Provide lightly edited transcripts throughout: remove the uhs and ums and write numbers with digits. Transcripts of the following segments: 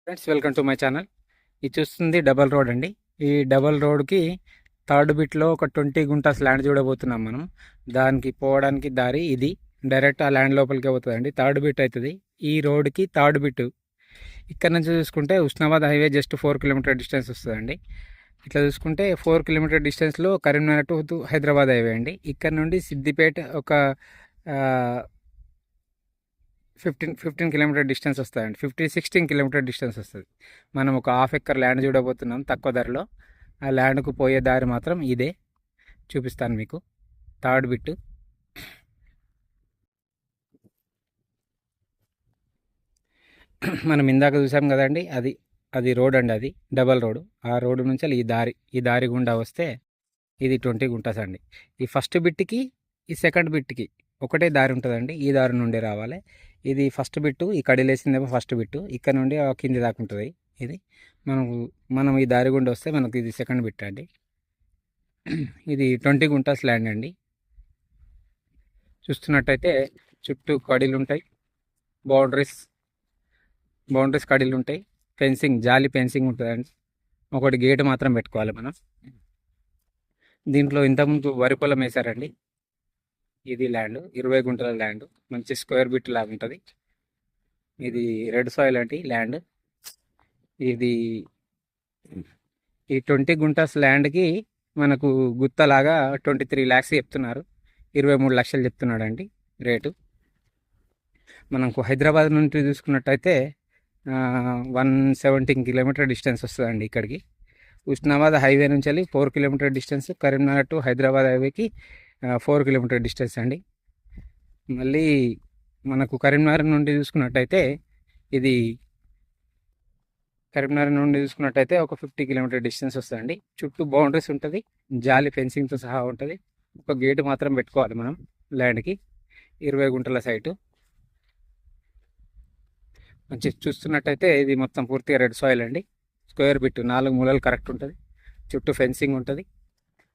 Friends, welcome to my channel. ఇది చూస్తుంది double road అండి. ఈ డబల్ రోడ్కి థర్డ్ బిట్లో ఒక 20 గుంటాస్ ల్యాండ్ చూడబోతున్నాం మనం. దానికి పోవడానికి దారి ఇది. డైరెక్ట్ ఆ ల్యాండ్ లోపలికి పోతుందండి. థర్డ్ బిట్ అవుతుంది ఈ రోడ్కి. థర్డ్ బిట్ ఇక్కడ నుంచి చూసుకుంటే Husnabad highway just 4 kilometer distance వస్తుందండి. ఇట్లా చూసుకుంటే 4 కిలోమీటర్ డిస్టెన్స్లో కరీంనగర్ టు హైదరాబాద్ హైవే అండి. ఇక్కడ నుండి సిద్దిపేట ఒక 15 కిలోమీటర్ డిస్టెన్స్ వస్తుందండి. 16 కిలోమీటర్ డిస్టెన్స్ వస్తుంది. మనం ఒక హాఫ్ ఎకర్ ల్యాండ్ చూడబోతున్నాం తక్కువ ధరలో. ఆ ల్యాండ్కు పోయే దారి మాత్రం ఇదే. చూపిస్తాను మీకు. థర్డ్ బిట్ మనం ఇందాక చూసాం కదండి, అది అది రోడ్ అండి. అది డబల్ రోడ్. ఆ రోడ్డు నుంచి ఈ దారి గుండా వస్తే ఇది 20 గుంటాస్ అండి. ఈ ఫస్ట్ బిట్కి ఈ సెకండ్ బిట్కి ఒకటే దారి ఉంటుందండి. ఈ దారి నుండి రావాలి. ఇది ఫస్ట్ బిట్టు, ఈ కడిలేసిందేమో ఫస్ట్ బిట్టు. ఇక్కడ నుండి కింది దాకా ఉంటుంది ఇది. మనం ఈ దారి గుండా వస్తే మనకు ఇది సెకండ్ బిట్ అండి. ఇది 20 గుంటాస్ ల్యాండ్ అండి. చూస్తున్నట్టయితే చుట్టూ కడీలు ఉంటాయి, బౌండరీస్ కడీలు ఉంటాయి. ఫెన్సింగ్, జాలి ఫెన్సింగ్ ఉంటుందండి. ఒకటి గేట్ మాత్రం పెట్టుకోవాలి మనం. దీంట్లో ఇంతకుముందు వరి పొలం వేశారండి. ఇది ల్యాండ్ 20 గుంటల ల్యాండ్. మంచి స్క్వేర్ బిట్ లాగా ఉంటుంది. ఇది రెడ్ సాయిల్ అండి ల్యాండ్. ఇది ఈ 20 గుంటాస్ ల్యాండ్కి మనకు గుత్తలాగా 23 lakhs చెప్తున్నారు. 23 లక్షలు చెప్తున్నాడండి రేటు. మనకు హైదరాబాద్ నుండి చూసుకున్నట్టయితే 117 కిలోమీటర్ డిస్టెన్స్ వస్తుందండి ఇక్కడికి. ఉస్నాబాద్ హైవే నుంచి వెళ్ళి 4 kilometer distance. Karimnagar to Hyderabad హైవేకి 4 కిలోమీటర్ డిస్టెన్స్ అండి. మళ్ళీ మనకు కరీంనగర్ నుండి చూసుకున్నట్టయితే ఒక 50 కిలోమీటర్ డిస్టెన్స్ వస్తుందండి. చుట్టూ బౌండరీస్ ఉంటుంది, జాలి ఫెన్సింగ్తో సహా ఉంటుంది. ఒక గేటు మాత్రం పెట్టుకోవాలి మనం ల్యాండ్కి. 20 గుంటల సైటు. మంచి చూస్తున్నట్టయితే ఇది మొత్తం పూర్తిగా రెడ్ సాయిల్ అండి. స్క్వేర్ బిట్ 4 మూలలు కరెక్ట్ ఉంటుంది. చుట్టూ ఫెన్సింగ్ ఉంటుంది,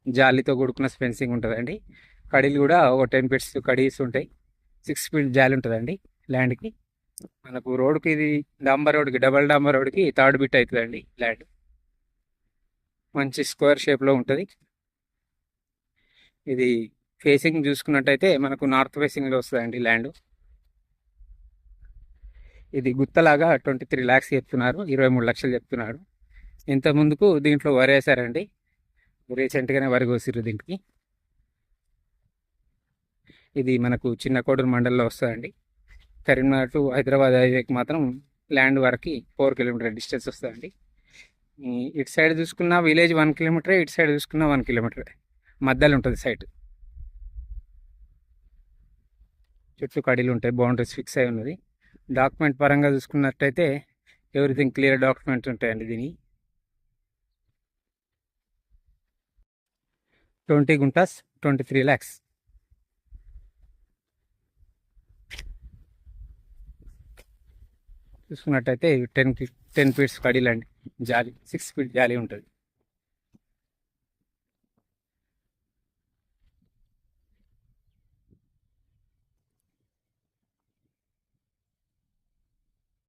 జాలీతో కూడుకున్న ఫెన్సింగ్ ఉంటుందండి. కడీలు కూడా ఒక 10 ఫీట్స్ కడీస్ ఉంటాయి. 6 ఫీట్ జాలి ఉంటుందండి ల్యాండ్కి. మనకు రోడ్కి ఇది డబల్ డాంబర్ రోడ్కి థర్డ్ బిట్ అవుతుందండి ల్యాండ్. మంచి స్క్వేర్ షేప్లో ఉంటుంది. ఇది ఫేసింగ్ చూసుకున్నట్టయితే మనకు నార్త్ ఫేసింగ్లో వస్తుందండి ల్యాండ్. ఇది గుత్తలాగా 23 lakhs చెప్తున్నారు. 23 లక్షలు చెప్తున్నారు. ఇంత ముందుకు దీంట్లో వరి వేసారండి. రీసెంట్గానే వరి కోసిర్రు దీనికి. ఇది మనకు చిన్న కోడూరు మండలంలో వస్తుందండి. కరీంనగర్ టు హైదరాబాద్ హైవేకి మాత్రం ల్యాండ్ వరకు 4 కిలోమీటర్ డిస్టెన్స్ వస్తుందండి. ఇటు సైడ్ చూసుకున్న విలేజ్ 1 కిలోమీటర్, ఇటు సైడ్ చూసుకున్న 1 కిలోమీటర్ మధ్యలో ఉంటుంది సైట్. చుట్టూ కడీలు ఉంటాయి, బౌండరీస్ ఫిక్స్ అయి ఉన్నది. డాక్యుమెంట్ పరంగా చూసుకున్నట్టయితే ఎవ్రీథింగ్ క్లియర్ డాక్యుమెంట్స్ ఉంటాయండి దీని. 20 గుంటాస్ 23 lakhs. చూసుకున్నట్టయితే 10 ఫీట్స్ కడీలండి. జాలి 6 ఫీట్ జాలి ఉంటుంది.